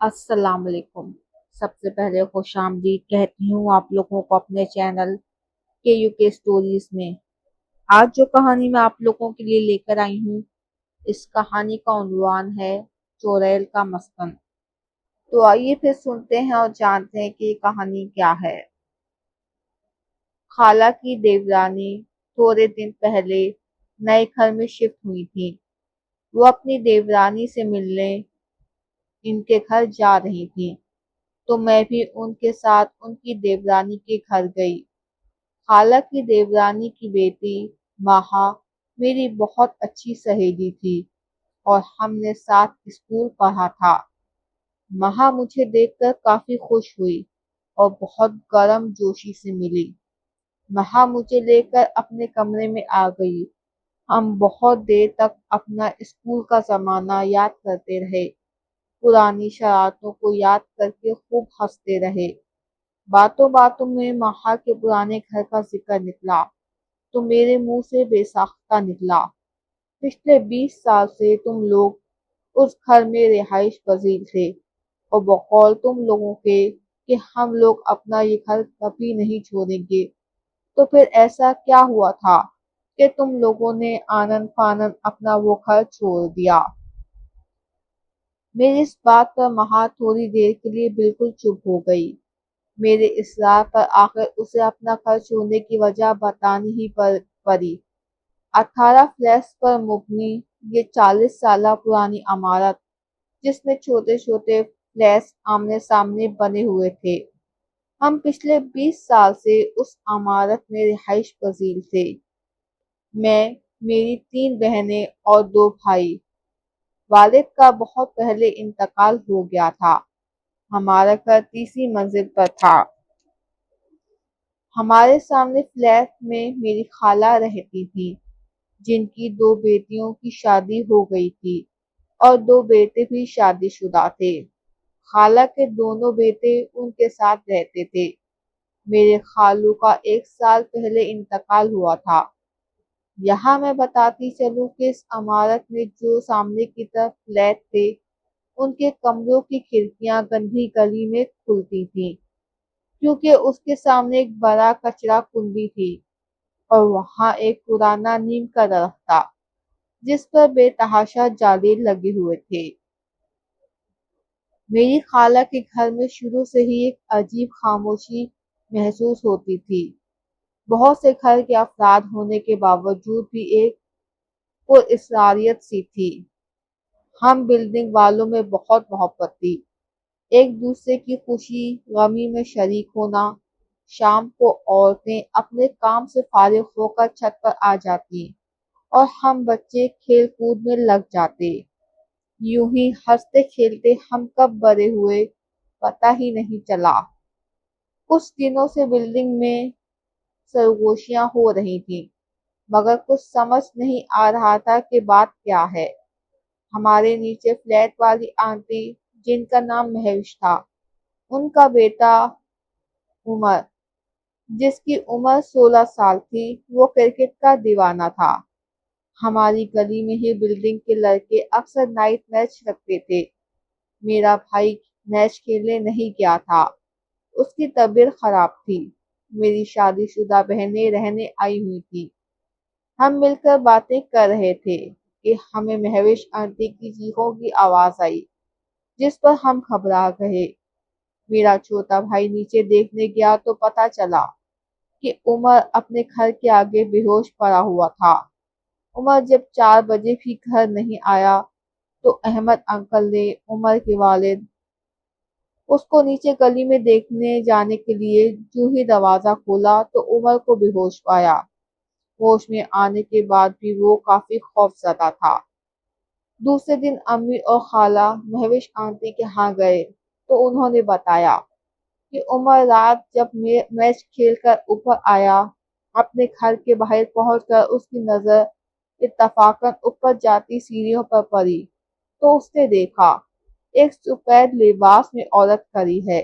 السلام علیکم۔ سب سے پہلے خوش آمدید کہتی ہوں آپ لوگوں کو اپنے چینل کے یو کے اسٹوریز میں۔ آج جو کہانی میں آپ لوگوں کے لیے لے کر آئی ہوں، اس کہانی کا عنوان ہے چوریل کا مسکن۔ تو آئیے پھر سنتے ہیں اور جانتے ہیں کہ یہ کہانی کیا ہے۔ خالہ کی دیورانی تھوڑے دن پہلے نئے گھر میں شفٹ ہوئی تھی۔ وہ اپنی دیورانی سے ملنے ان کے گھر جا رہی تھی، تو میں بھی ان کے ساتھ ان کی دیورانی کے گھر گئی۔ خالہ کی دیورانی کی بیٹی مہا میری بہت اچھی سہیلی تھی اور ہم نے ساتھ اسکول پڑھا تھا۔ مہا مجھے دیکھ کر کافی خوش ہوئی اور بہت گرم جوشی سے ملی۔ مہا مجھے لے کر اپنے کمرے میں آ گئی۔ ہم بہت دیر تک اپنا اسکول کا زمانہ یاد کرتے رہے، پرانی شرارتوں کو یاد کر کے خوب ہنستے رہے۔ باتوں باتوں میں مہا کے پرانے گھر کا ذکر نکلا تو میرے منہ سے بے ساختہ نکلا۔ پچھلے 20 سال سے تم لوگ اس گھر میں رہائش پذیر تھے اور بقول تم لوگوں کے کہ ہم لوگ اپنا یہ گھر کبھی نہیں چھوڑیں گے، تو پھر ایسا کیا ہوا تھا کہ تم لوگوں نے آنن فانن اپنا وہ گھر چھوڑ دیا؟ میری اس بات پر مہا تھوڑی دیر کے لیے بالکل چپ ہو گئی۔ میرے اصرار پر آخر اسے اپنا گھر چھوڑنے کی وجہ بتانی ہی پڑی۔ 18 فلیٹس پر مبنی یہ 40 سالہ پرانی عمارت، جس میں چھوٹے چھوٹے فلیٹس آمنے سامنے بنے ہوئے تھے۔ ہم پچھلے 20 سال سے اس عمارت میں رہائش پذیر تھے، میں، میری 3 بہنیں اور 2 بھائی۔ والد کا بہت پہلے انتقال ہو گیا تھا۔ ہمارا گھر تیسری منزل پر تھا۔ ہمارے سامنے فلیٹ میں میری خالہ رہتی تھی، جن کی 2 بیٹیوں کی شادی ہو گئی تھی اور 2 بیٹے بھی شادی شدہ تھے۔ خالہ کے دونوں بیٹے ان کے ساتھ رہتے تھے۔ میرے خالو کا 1 سال پہلے انتقال ہوا تھا۔ یہاں میں بتاتی چلوں کہ اس عمارت میں جو سامنے کی طرف فلیٹ تھے، ان کے کمروں کی کھڑکیاں گندی گلی میں کھلتی تھیں، کیونکہ اس کے سامنے ایک بڑا کچرا کنڈی تھی اور وہاں ایک پرانا نیم کا درخت تھا جس پر بے تحاشا جالے لگے ہوئے تھے۔ میری خالہ کے گھر میں شروع سے ہی ایک عجیب خاموشی محسوس ہوتی تھی۔ بہت سے گھر کے افراد ہونے کے باوجود بھی ایک پراسراریت سی تھی۔ ہم بلڈنگ والوں میں بہت محبت تھی، ایک دوسرے کی خوشی غمی میں شریک ہونا۔ شام کو عورتیں اپنے کام سے فارغ ہو کر چھت پر آ جاتی اور ہم بچے کھیل کود میں لگ جاتے۔ یوں ہی ہنستے کھیلتے ہم کب بڑے ہوئے پتہ ہی نہیں چلا۔ کچھ دنوں سے بلڈنگ میں سرگوشیاں ہو رہی تھیں، مگر کچھ سمجھ نہیں آ رہا تھا کہ بات کیا ہے۔ ہمارے نیچے فلیٹ والی آنٹی، جن کا نام مہوش تھا، ان کا بیٹا عمر، جس کی عمر 16 سال تھی، وہ کرکٹ کا دیوانہ تھا۔ ہماری گلی میں ہی بلڈنگ کے لڑکے اکثر نائٹ میچ رکھتے تھے۔ میرا بھائی میچ کھیلنے نہیں گیا تھا، اس کی طبیعت خراب تھی۔ میری شادی شدہ بہنیں رہنے آئی ہوئی تھیں۔ ہم مل کر باتیں کر رہے تھے کہ ہمیں مہوش آنٹی کی چیخوں کی آواز آئی، جس پر ہم گھبرا گئے۔ میرا چھوٹا بھائی نیچے دیکھنے گیا تو پتہ چلا کہ عمر اپنے گھر کے آگے بے ہوش پڑا ہوا تھا۔ عمر جب 4 بجے بھی گھر نہیں آیا تو احمد انکل نے، عمر کے والد، اس کو نیچے گلی میں دیکھنے جانے کے لیے جو ہی دروازہ کھولا تو عمر کو بے ہوش پایا۔ ہوش میں آنے کے بعد بھی وہ کافی خوف زدہ تھا۔ دوسرے دن امی اور خالہ مہوش آنٹی کے ہاں گئے تو انہوں نے بتایا کہ عمر رات جب میچ کھیل کر اوپر آیا، اپنے گھر کے باہر پہنچ کر اس کی نظر اتفاقاً اوپر جاتی سیڑھیوں پر پڑی تو اس نے دیکھا ایک سفید لباس میں عورت کھڑی ہے۔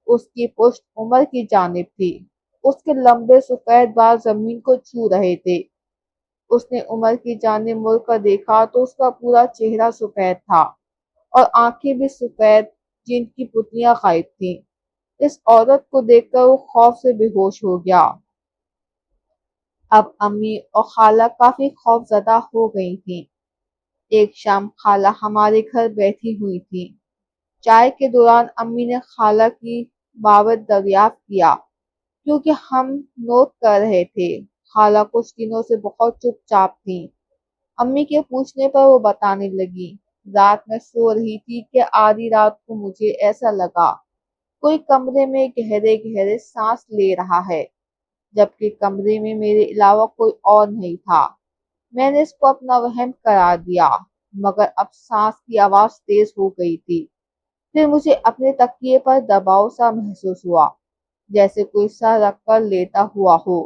اس کی پشت عمر کی جانب تھی، اس کے لمبے سفید بال زمین کو چھو رہے تھے۔ اس نے عمر کی جانب مڑ کر دیکھا تو اس کا پورا چہرہ سفید تھا اور آنکھیں بھی سفید جن کی پتلیاں غائب تھیں۔ اس عورت کو دیکھ کر وہ خوف سے بے ہوش ہو گیا۔ اب امی اور خالہ کافی خوف زدہ ہو گئی تھیں۔ ایک شام خالہ ہمارے گھر بیٹھی ہوئی تھی۔ چائے کے دوران امی نے خالہ کی بابت دریافت کیا کیونکہ ہم نوٹ کر رہے تھے۔ خالہ کچھ دنوں سے بہت چپ چاپ تھیں۔ امی کے پوچھنے پر وہ بتانے لگی، رات میں سو رہی تھی کہ آدھی رات کو مجھے ایسا لگا کوئی کمرے میں گہرے گہرے سانس لے رہا ہے، جبکہ کمرے میں میرے علاوہ کوئی اور نہیں تھا۔ میں نے اس کو اپنا وہم قرار دیا، مگر اب سانس کی آواز تیز ہو گئی تھی۔ پھر مجھے اپنے تکیے پر دباؤ سا محسوس ہوا، جیسے کوئی سر رکھ کر لیٹا ہوا ہو،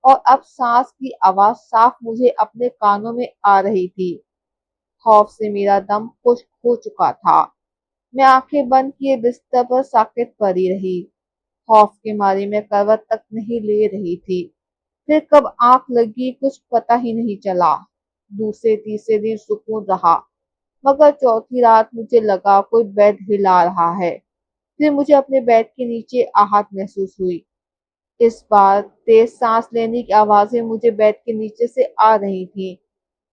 اور اب سانس کی آواز صاف مجھے اپنے کانوں میں آ رہی تھی۔ خوف سے میرا دم خشک ہو چکا تھا۔ میں آنکھیں بند کیے بستر پر ساکت پڑی رہی۔ خوف کے مارے میں کروٹ تک نہیں لے رہی تھی۔ پھر کب آنکھ لگی کچھ پتہ ہی نہیں چلا۔ دوسرے تیسرے دن سکون رہا، مگر چوتھی رات مجھے لگا کوئی بیڈ ہلا رہا ہے۔ پھر مجھے اپنے بیڈ کے نیچے آہٹ محسوس ہوئی۔ اس بار تیز سانس لینے کی آوازیں مجھے بیڈ کے نیچے سے آ رہی تھیں۔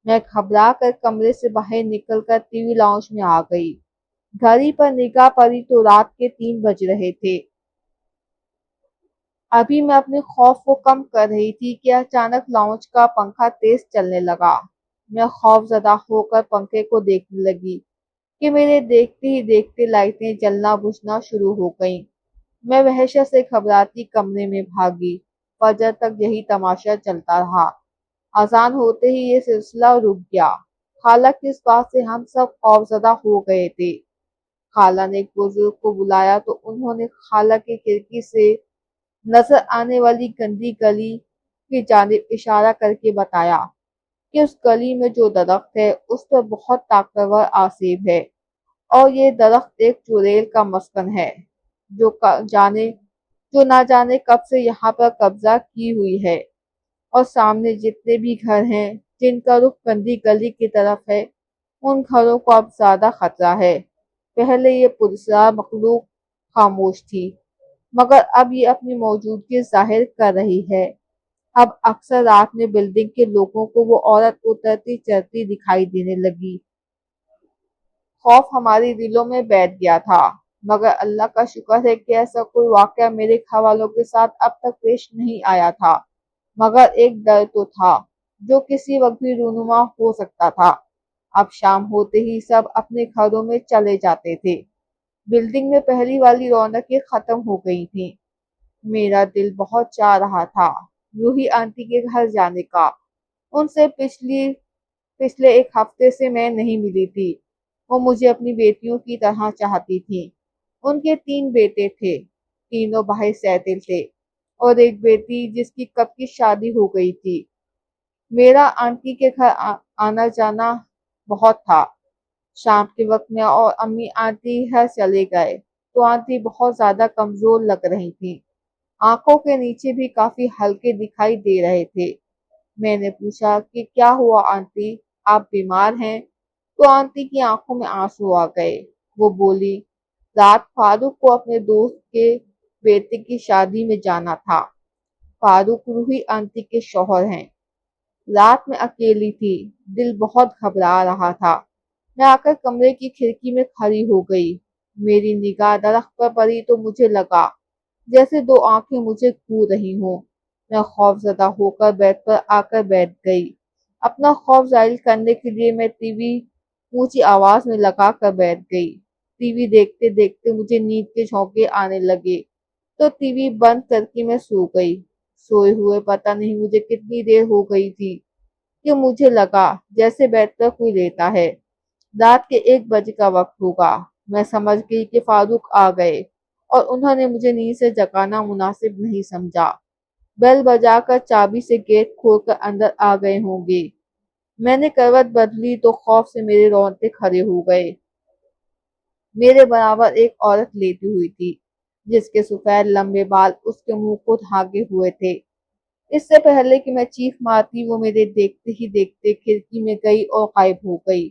میں گھبرا کر کمرے سے باہر نکل کر ٹی وی لاؤنج میں آ گئی۔ گھڑی پر نگاہ پڑی تو رات کے 3 بج رہے تھے۔ ابھی میں اپنے خوف کو کم کر رہی تھی کہ اچانک لاؤنج کا پنکھا تیز چلنے لگا۔ میں خوف زدہ ہو کر پنکھے کو دیکھنے لگی کہ میرے دیکھتے ہی دیکھتے لائٹیں جلنا بجھنا شروع ہو گئیں۔ میں وحشت سے گھبراتی کمرے میں بھاگی۔ فجر تک یہی تماشا چلتا رہا۔ اذان ہوتے ہی یہ سلسلہ رک گیا۔ خالہ کی اس بات سے ہم سب خوفزدہ ہو گئے تھے۔ خالہ نے ایک بزرگ کو بلایا تو انہوں نے خالہ کی کھڑکی سے نظر آنے والی گندی گلی کی جانب اشارہ کر کے بتایا کہ اس گلی میں جو درخت ہے اس پر بہت طاقتور آسیب ہے، اور یہ درخت ایک چڑیل کا مسکن ہے جو نہ جانے کب سے یہاں پر قبضہ کی ہوئی ہے، اور سامنے جتنے بھی گھر ہیں جن کا رخ گندی گلی کی طرف ہے ان گھروں کو اب زیادہ خطرہ ہے۔ پہلے یہ پراسرار مخلوق خاموش تھی، مگر اب یہ اپنی موجودگی ظاہر کر رہی ہے۔ اب اکثر رات میں بلڈنگ کے لوگوں کو وہ عورت اترتی چڑھتی دکھائی دینے لگی۔ خوف ہماری دلوں میں بیٹھ گیا تھا، مگر اللہ کا شکر ہے کہ ایسا کوئی واقعہ میرے گھر والوں کے ساتھ اب تک پیش نہیں آیا تھا، مگر ایک ڈر تو تھا جو کسی وقت بھی رونما ہو سکتا تھا۔ اب شام ہوتے ہی سب اپنے گھروں میں چلے جاتے تھے۔ بلڈنگ میں پہلی والی رونقیں ختم ہو گئی تھیں۔ میرا دل بہت چاہ رہا تھا روحی آنٹی کے گھر جانے کا۔ ان سے پچھلے ایک ہفتے سے میں نہیں ملی تھی۔ وہ مجھے اپنی بیٹیوں کی طرح چاہتی تھیں۔ ان کے 3 بیٹے تھے، تینوں باہر سیٹل تھے، اور ایک بیٹی جس کی کب کی شادی ہو گئی تھی۔ میرا آنٹی کے گھر آنا جانا بہت تھا۔ شام کے وقت میں اور امی آنٹی گھر چلے گئے تو آنٹی بہت زیادہ کمزور لگ رہی تھی۔ آنکھوں کے نیچے بھی کافی ہلکے دکھائی دے رہے تھے۔ میں نے پوچھا کہ کیا ہوا آنٹی، آپ بیمار ہیں؟ تو آنٹی کی آنکھوں میں آنسو آ گئے۔ وہ بولی، رات فاروق کو اپنے دوست کے بیٹے کی شادی میں جانا تھا۔ فاروق روحی آنٹی کے شوہر ہیں۔ رات میں اکیلی تھی، دل بہت گھبرا رہا تھا۔ میں آ کر کمرے کی کھڑکی میں کھڑی ہو گئی۔ میری نگاہ درخت پر پڑی تو مجھے لگا جیسے 2 آنکھیں مجھے گھور رہی ہوں۔ میں خوف زدہ ہو کر بیڈ پر آ کر بیٹھ گئی۔ اپنا خوف ظاہر کرنے کے لیے میں ٹی وی اونچی آواز میں لگا کر بیٹھ گئی۔ ٹی وی دیکھتے دیکھتے مجھے نیند کے جھونکے آنے لگے تو ٹی وی بند کر کے میں سو گئی۔ سوئے ہوئے پتہ نہیں مجھے کتنی دیر ہو گئی تھی کہ مجھے لگا جیسے بیٹھ کر کوئی لیٹا ہے۔ رات کے 1 بجے کا وقت ہوگا۔ میں سمجھ گئی کہ فاروق آ گئے اور انہوں نے مجھے نیند سے جگانا مناسب نہیں سمجھا۔ بیل بجا کر چابی سے گیٹ کھول کر اندر آ گئے ہوں گے۔ میں نے کروٹ بدلی تو خوف سے میرے رونگٹے کھڑے ہو گئے۔ میرے برابر ایک عورت لیٹی ہوئی تھی جس کے سفید لمبے بال اس کے منہ کو ڈھانکے ہوئے تھے۔ اس سے پہلے کہ میں چیخ مارتی وہ میرے دیکھتے ہی دیکھتے کھڑکی میں گئی اور غائب ہو گئی۔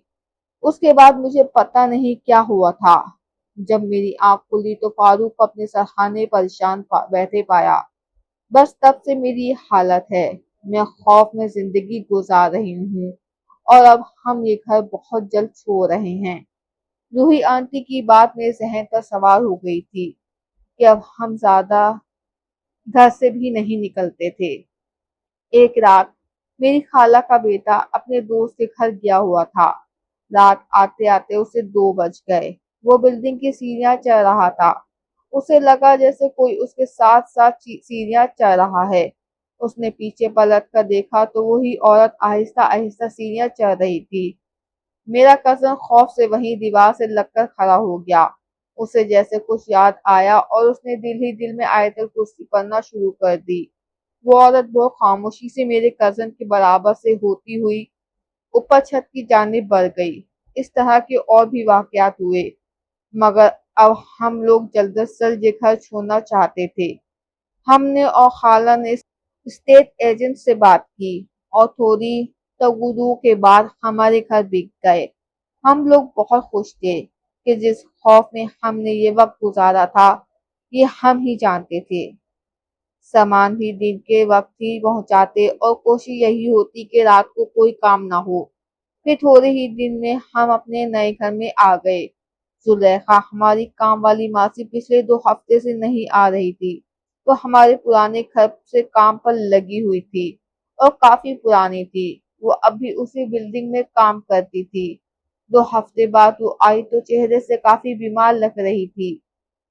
اس کے بعد مجھے پتہ نہیں کیا ہوا تھا۔ جب میری آنکھ کھلی تو فاروق کو اپنے سرخانے پریشان بیٹھے پایا۔ بس تب سے میری یہ حالت ہے، میں خوف میں زندگی گزار رہی ہوں اور اب ہم یہ گھر بہت جلد چھوڑ رہے ہیں۔ روحی آنٹی کی بات میرے ذہن پر سوار ہو گئی تھی کہ اب ہم زیادہ گھر سے بھی نہیں نکلتے تھے۔ ایک رات میری خالہ کا بیٹا اپنے دوست کے گھر گیا ہوا تھا۔ رات آتے آتے اسے 2 بج گئے۔ وہ بلڈنگ کی سیڑھیاں چڑھ رہا تھا۔ اسے لگا جیسے کوئی اس کے ساتھ ساتھ سیڑھیاں چڑھ رہا ہے۔ اس نے پیچھے پلٹ کر دیکھا تو وہی عورت آہستہ آہستہ سیڑھیاں چڑھ رہی تھی۔ میرا کزن خوف سے وہیں دیوار سے لگ کر کھڑا ہو گیا۔ اسے جیسے کچھ یاد آیا اور اس نے دل ہی دل میں آیت الکرسی پڑھنا شروع کر دی۔ وہ عورت بہت خاموشی سے میرے کزن کے برابر سے ہوتی ہوئی اوپر چھت کی جانب بڑھ گئی۔ اس طرح کے اور بھی واقعات ہوئے، مگر اب ہم لوگ جلد از جلد یہ گھر چھوڑنا چاہتے تھے۔ ہم نے اور خالہ نے اسٹیٹ ایجنٹ سے بات کی اور تھوڑی تگودو کے بعد ہمارے گھر بک گئے۔ ہم لوگ بہت خوش تھے کہ جس خوف میں ہم نے یہ وقت گزارا تھا یہ ہم ہی جانتے تھے۔ سامان بھی دن کے وقت ہی پہنچاتے اور کوشش یہی ہوتی کہ رات کو کوئی کام نہ ہو۔ پھر تھوڑے ہی دن میں ہم اپنے نئے گھر میں آ گئے۔ زلیخا ہماری کام والی ماسی پچھلے 2 ہفتے سے نہیں آ رہی تھی، تو ہمارے پرانے گھر سے کام پر لگی ہوئی تھی اور کافی پرانی تھی۔ وہ اب بھی اسی بلڈنگ میں کام کرتی تھی۔ 2 ہفتے بعد وہ آئی تو چہرے سے کافی بیمار لگ رہی تھی۔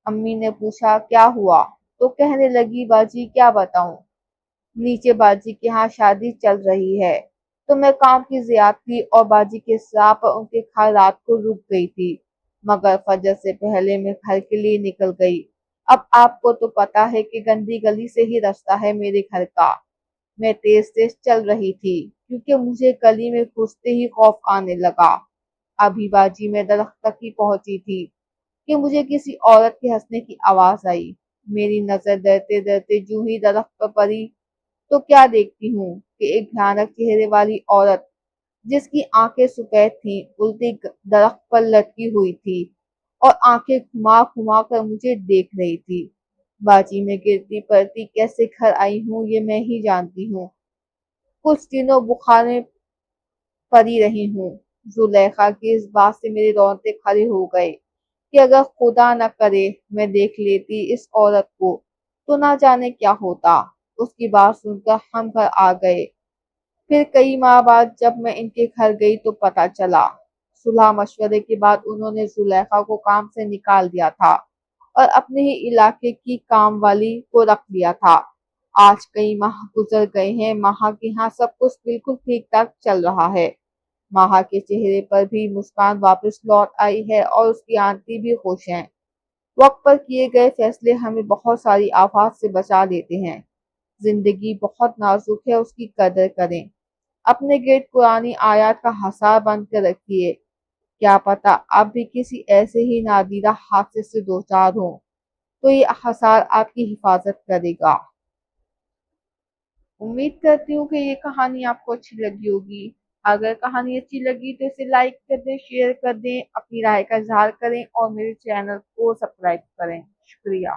امی نے پوچھا کیا ہوا تو کہنے لگی باجی کیا بتاؤں، نیچے باجی کے ہاں شادی چل رہی ہے، تو میں کام کی زیادتی اور باجی کے اصرار پر ان کے گھر رات کو رک گئی تھی، مگر فجر سے پہلے میں گھر کے لیے نکل گئی۔ اب آپ کو تو پتا ہے کہ گندی گلی سے ہی راستہ ہے میرے گھر کا۔ میں تیز تیز چل رہی تھی کیونکہ مجھے گلی میں گھستے ہی خوف آنے لگا۔ ابھی باجی میں درخت تک ہی پہنچی تھی کہ مجھے کسی عورت کے ہنسنے کی آواز آئی۔ میری نظر ڈرتے ڈرتے جوں ہی درخت پر پڑی تو کیا دیکھتی ہوں کہ ایک بھیانک چہرے والی عورت جس کی آنکھیں سفید تھیں الٹی درخت پر لٹکی ہوئی تھی اور آنکھیں گھما گھما کر مجھے دیکھ رہی تھی۔ باجی میں گرتی پڑتی کیسے گھر آئی ہوں یہ میں ہی جانتی ہوں۔ کچھ دنوں بخار میں پڑی رہی ہوں۔ زلیخا کی اس بات سے میرے رونگٹے کھڑے ہو گئے کہ اگر خدا نہ کرے میں دیکھ لیتی اس عورت کو تو نہ جانے کیا ہوتا۔ اس کی بات سن کر ہم گھر آ گئے۔ پھر کئی ماہ بعد جب میں ان کے گھر گئی تو پتہ چلا صلح مشورے کے بعد انہوں نے زلیخا کو کام سے نکال دیا تھا اور اپنے ہی علاقے کی کام والی کو رکھ لیا تھا۔ آج کئی ماہ گزر گئے ہیں، ماہا کے ہاں سب کچھ بالکل ٹھیک ٹھاک چل رہا ہے۔ ماہا کے چہرے پر بھی مسکان واپس لوٹ آئی ہے اور اس کی آنٹی بھی خوش ہیں۔ وقت پر کیے گئے فیصلے ہمیں بہت ساری آفات سے بچا لیتے ہیں۔ زندگی بہت نازک ہے، اس کی قدر کریں۔ اپنے گرد قرآنی آیات کا حصار بن کر رکھیے، کیا پتہ آپ بھی کسی ایسے ہی نادیدہ حادثے سے دوچار ہوں تو یہ حصار آپ کی حفاظت کرے گا۔ امید کرتی ہوں کہ یہ کہانی آپ کو اچھی لگی ہوگی۔ اگر کہانی اچھی لگی تو اسے لائک کر دیں، شیئر کر دیں، اپنی رائے کا اظہار کریں اور میرے چینل کو سبسکرائب کریں۔ شکریہ۔